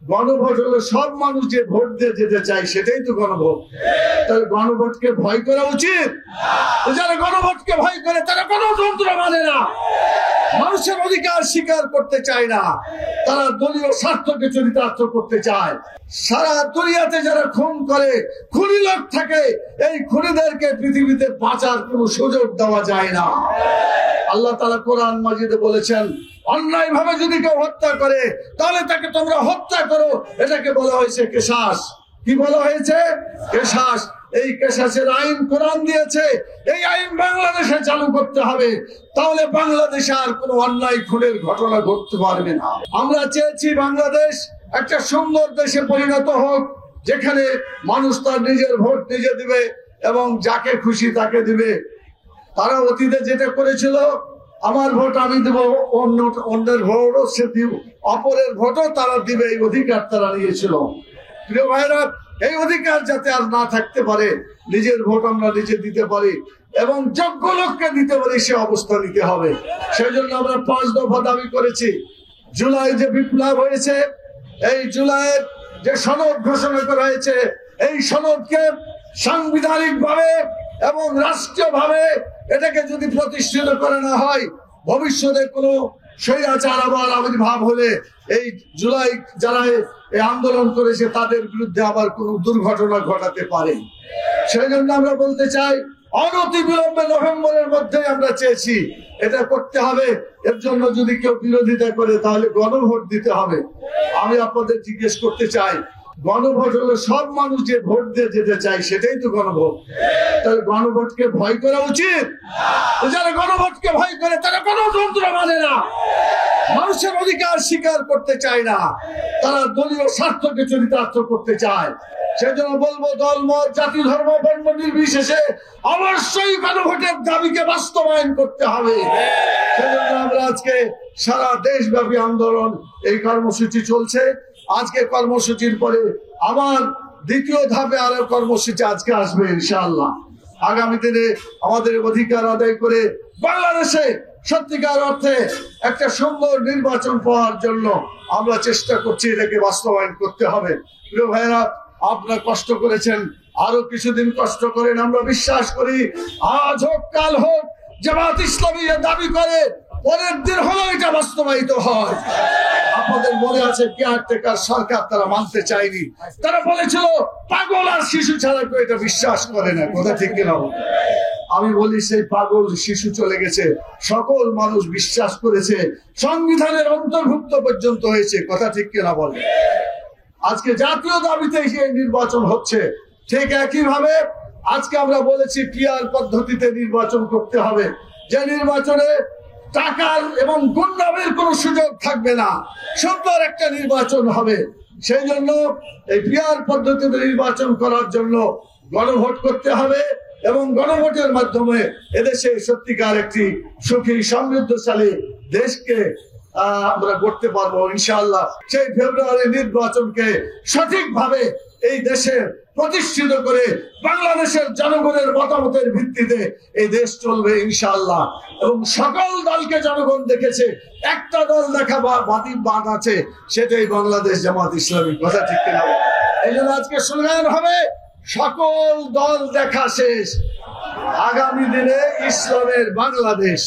গণভোট হলো সব মানুষ যে ভোট দিয়ে যেতে চায়, সেটাই তো গণভোট। তাহলে গণভোটকে ভয় করা উচিত? যারা গণভোটকে ভয় করে তারা গণতন্ত্র মানে না, মানুষের অধিকার স্বীকার করতে চায় না, তারা দলীয় স্বার্থকে চরিতার্থ করতে চায়। সারা দুনিয়াতে যারা খুন করে, খুনি লোক থাকে, এই খুনিদেরকে পৃথিবীতে বাঁচার কোন সুযোগ দেওয়া যায় না। আল্লাহ তাআলা কোরআন মাজিদে বলেছেন, অন্যায় ভাবে যদি কেউ হত্যা করে তাহলে তাকে তোমরা হত্যা করো। এটাকে বলা হয়েছে কিসাস। কি বলা হয়েছে? কিসাস। এই কিসাসের আইন কোরআন দিয়েছে, এই আইন বাংলাদেশে চালু করতে হবে, তাহলে বাংলাদেশে আর কোনো অন্যায় খুনের ঘটনা ঘটতে পারবে না। আমরা চেয়েছি বাংলাদেশ একটা সুন্দর দেশে পরিণত হোক, যেখানে মানুষ তার নিজের ভোট নিজে দিবে এবং যাকে খুশি তাকে দিবে। তারা অতীতে যেটা করেছিল, আমার ভোট আমি দেবো, অন্যের ভোটও সে দিব, অপরের ভোটও তারা দিবে, এই অধিকার তারা নিয়েছিল। প্রিয় ভাইরা, এই অধিকার যাতে আর না থাকতে পারে, নিজের ভোট আমরা নিজে দিতে পারি এবং যোগ্য লোককে দিতে পারি, সে অবস্থা নিতে হবে। সেই জন্য আমরা 5 দফা দাবি করেছি। জুলাই যে বিপ্লব হয়েছে, এই জুলাইয়ের যে সনদ ঘোষণা করা হয়েছে, এই সনদকে সাংবিধানিক ভাবে এবং রাষ্ট্রীয় ভাবে এটাকে যদি প্রতিষ্ঠিত করে না হয়, ভবিষ্যতে কোনো স্বৈরাচার আবার আবির্ভাব হলে এই জুলাই যারা এই আন্দোলন করেছে তাদের বিরুদ্ধে আবার কোনো দুর্ঘটনা ঘটাতে পারে। সেই জন্য আমরা বলতে চাই, অনতি বিলম্বে নভেম্বরের মধ্যে আমরা চেয়েছি এটা করতে হবে। এর জন্য যদি কেউ বিরোধিতা করে তাহলে গণভোট দিতে হবে। আমি আপনাদের জিজ্ঞেস করতে চাই, গণভোট হলো সব মানুষ যে ভোট দিয়ে যেতে চায়, সেটাই তো গণভোট। তাহলে গণভোটকে ভয় করা উচিত? যারা গণভোটকে ভয় করে তারা গণতন্ত্র মানে না, মানুষের অধিকার স্বীকার করতে চায় না, তারা দলীয় স্বার্থকে চরিতার্থ করতে চায়। সেজন্য বলবো, দলমত, জাতি, ধর্ম, বর্ণ নির্বিশেষে অবশ্যই গণভোটের দাবিকে বাস্তবায়ন করতে হবে। সেজন্য আমরা আজকে সারা দেশব্যাপী আন্দোলন, এই কর্মসূচি চলছে। আজকে কর্মসূচির পরে আবার দ্বিতীয় ধাপে আরো কর্মসূচি আজকে আসবে ইনশাআল্লাহ। আগামী দিনে আমাদের অধিকার আদায় করে বাংলাদেশে সত্যিকার অর্থে একটা সুন্দর নির্বাচন পাওয়ার জন্য আমরা চেষ্টা করছি, এটাকে বাস্তবায়ন করতে হবে। প্রিয় ভাইরা, আপনারা কষ্ট করেছেন, আরো কিছুদিন কষ্ট করেন। আমরা বিশ্বাস করি আজ হোক কাল হোক, জামাত ইসলামী দাবি করে পরের দিন হলো এটা বাস্তবায়িত হয়। আপনাদের মনে আছে, কেয়ারটেকার সরকার তারা মানতে চায়নি, তারা বলেছিল পাগল আর শিশু ছাড়া কেউ এটা বিশ্বাস করে না। কথা ঠিক কিনা? আমি বলি, সেই পাগল শিশু চলে গেছে, সকল মানুষ বিশ্বাস করেছে, সংবিধানের অন্তর্ভুক্ত পর্যন্ত হয়েছে। কথা ঠিক কিনা বলে? আজকে জাতীয় দাবিতে এই নির্বাচন হচ্ছে। ঠিক একই ভাবে আজকে আমরা বলেছি পিআর পদ্ধতিতে নির্বাচন করতে হবে, যে নির্বাচনে টাকার এবং গুন্ডামির কোনো সুযোগ থাকবে না, সুন্দর একটা নির্বাচন হবে। সেই জন্য এই পিআর পদ্ধতিতে নির্বাচন করার জন্য গণভোট করতে হবে এবং গণভোটের মাধ্যমে এদেশে সত্যিকার একটি সুখী সমৃদ্ধশালী দেশকে আমরা করতে পারবো ইনশাআল্লাহ। সেই ফেব্রুয়ারি নির্বাচনকে সঠিকভাবে এই দেশে প্রতিষ্ঠিত করে বাংলাদেশের জনগণের মতামতের ভিত্তিতে এই দেশ চলবে ইনশাআল্লাহ। এবং সকল দলকে জনগণ দেখেছে, একটা দল দেখা বাদ আছে, সেটাই বাংলাদেশ জামাত ইসলামী। কথা ঠিক কিনা? এই জন্য আজকে স্লোগান হবে, সকল দল দেখা শেষ, আগামী দিনে ইসলামের বাংলাদেশ।